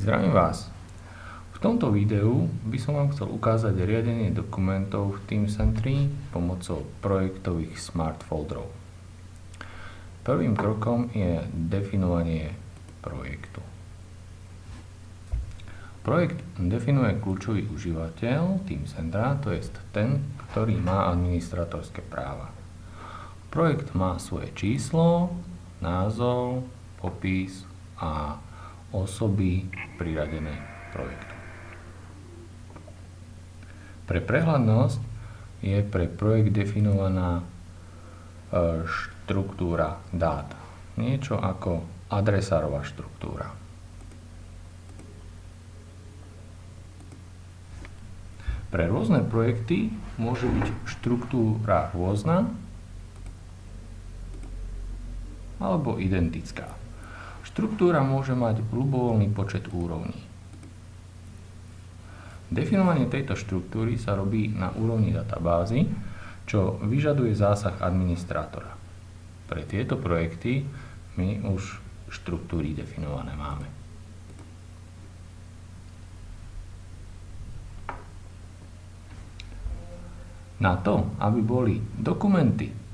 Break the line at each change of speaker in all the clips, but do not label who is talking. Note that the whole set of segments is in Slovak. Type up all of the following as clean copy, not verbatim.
Zdravím vás. V tomto videu by som vám chcel ukázať riadenie dokumentov v Teamcentri pomocou projektových smart folderov. Prvým krokom je definovanie projektu. Projekt definuje kľúčový užívateľ Teamcentra, to je ten, ktorý má administratorské práva. Projekt má svoje číslo, názov, popis a osoby priradené projektu. Pre prehľadnosť je pre projekt definovaná štruktúra dát. Niečo ako adresárová štruktúra. Pre rôzne projekty môže byť štruktúra rôzna alebo identická. Štruktúra môže mať ľubovoľný počet úrovní. Definovanie tejto štruktúry sa robí na úrovni databázy, čo vyžaduje zásah administrátora. Pre tieto projekty my už štruktúry definované máme. Na to, aby boli dokumenty,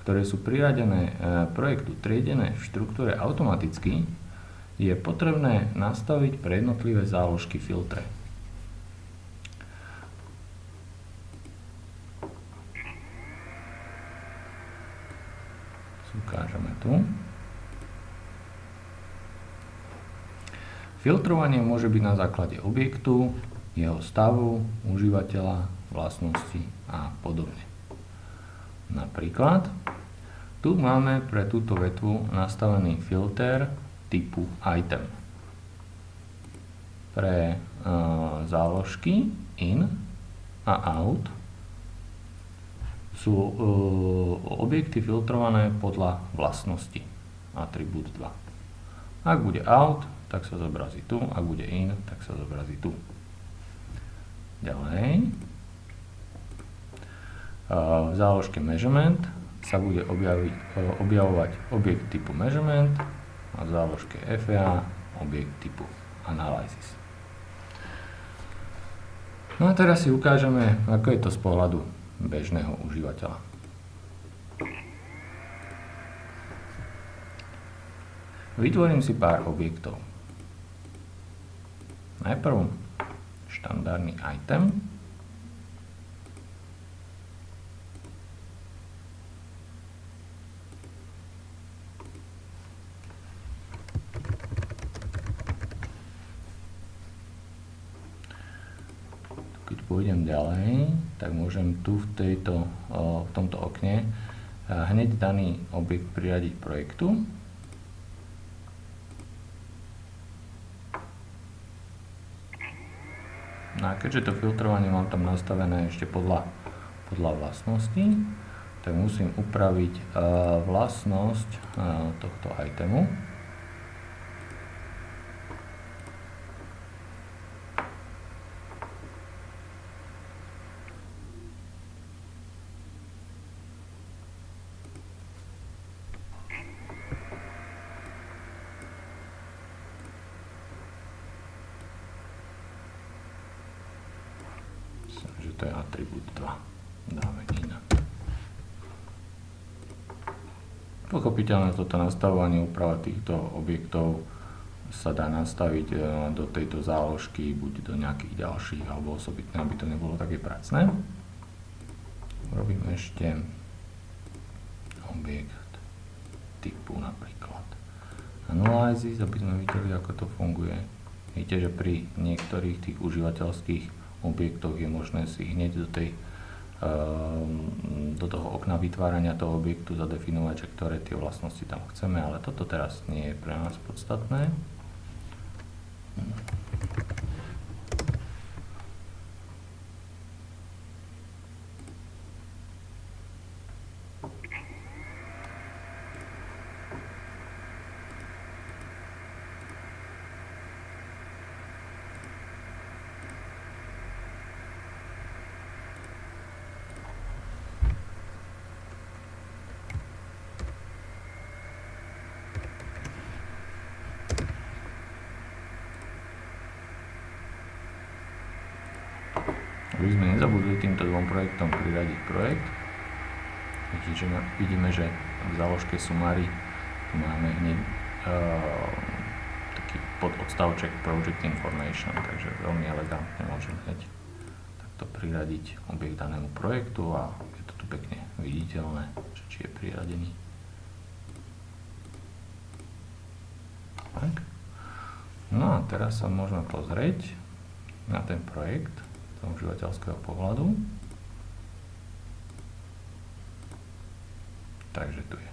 ktoré sú priradené projektu triedené v štruktúre automaticky, je potrebné nastaviť pre jednotlivé záložky filtre. Ukážeme tu. Filtrovanie môže byť na základe objektu, jeho stavu, užívateľa, vlastnosti a podobne. Napríklad, tu máme pre túto vetvu nastavený filter typu item. Pre záložky in a out sú objekty filtrované podľa vlastnosti, atribút 2. Ak bude out, tak sa zobrazí tu, ak bude in, tak sa zobrazí tu. Ďalej. V záložke measurement sa bude objavovať objekt typu measurement a v záložke FEA objekt typu analysis. No a teraz si ukážeme, ako je to z pohľadu bežného užívateľa. Vytvorím si pár objektov. Najprv štandardný item. Keď pôjdem ďalej, tak môžem tu v tomto okne hneď daný objekt priradiť projektu. No a keďže to filtrovanie mám tam nastavené ešte podľa vlastností, tak musím upraviť vlastnosť tohto itemu. Že to je atribút 2. Dáme in. Pochopiteľne toto nastavovanie, úprava týchto objektov sa dá nastaviť do tejto záložky, buď do nejakých ďalších, alebo osobitne, aby to nebolo také pracné. Robím ešte objekt typu napríklad analysis, aby sme videli, ako to funguje. Vidíte, že pri niektorých tých užívateľských objektoch je možné si hneď do toho okna vytvárania toho objektu zadefinovať, že ktoré tie vlastnosti tam chceme, ale toto teraz nie je pre nás podstatné. Aby sme nezabudli týmto dvom projektom priradiť projekt, vidíme, že v záložke sumári tu máme hneď taký pododstavček Project Information, takže veľmi elegantne môžem hneď takto priradiť objekt danému projektu a je to tu pekne viditeľné, že či je priradený. Tak. No a teraz sa môžeme pozrieť na ten projekt z užívateľského pohľadu. Takže tu je.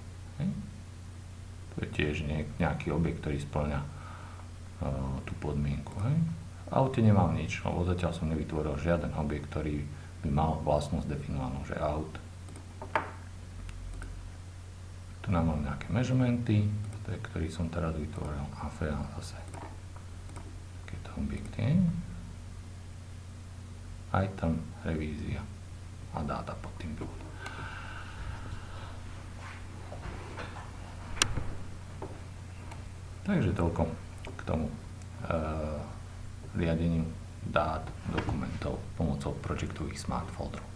Tu je tiež nejaký objekt, ktorý spĺňa tú podmienku. V aute nemám nič, lebo zatiaľ som nevytvoril žiaden objekt, ktorý by mal vlastnosť definovanú, že aut. Tu nám mám nejaké measuramenty, ktorý som teraz vytvoril a zase takéto objekty. Item, revízia a dáta pod tým build. Takže toľko k tomu riadeniu dát, dokumentov pomocou projektových smart folderov.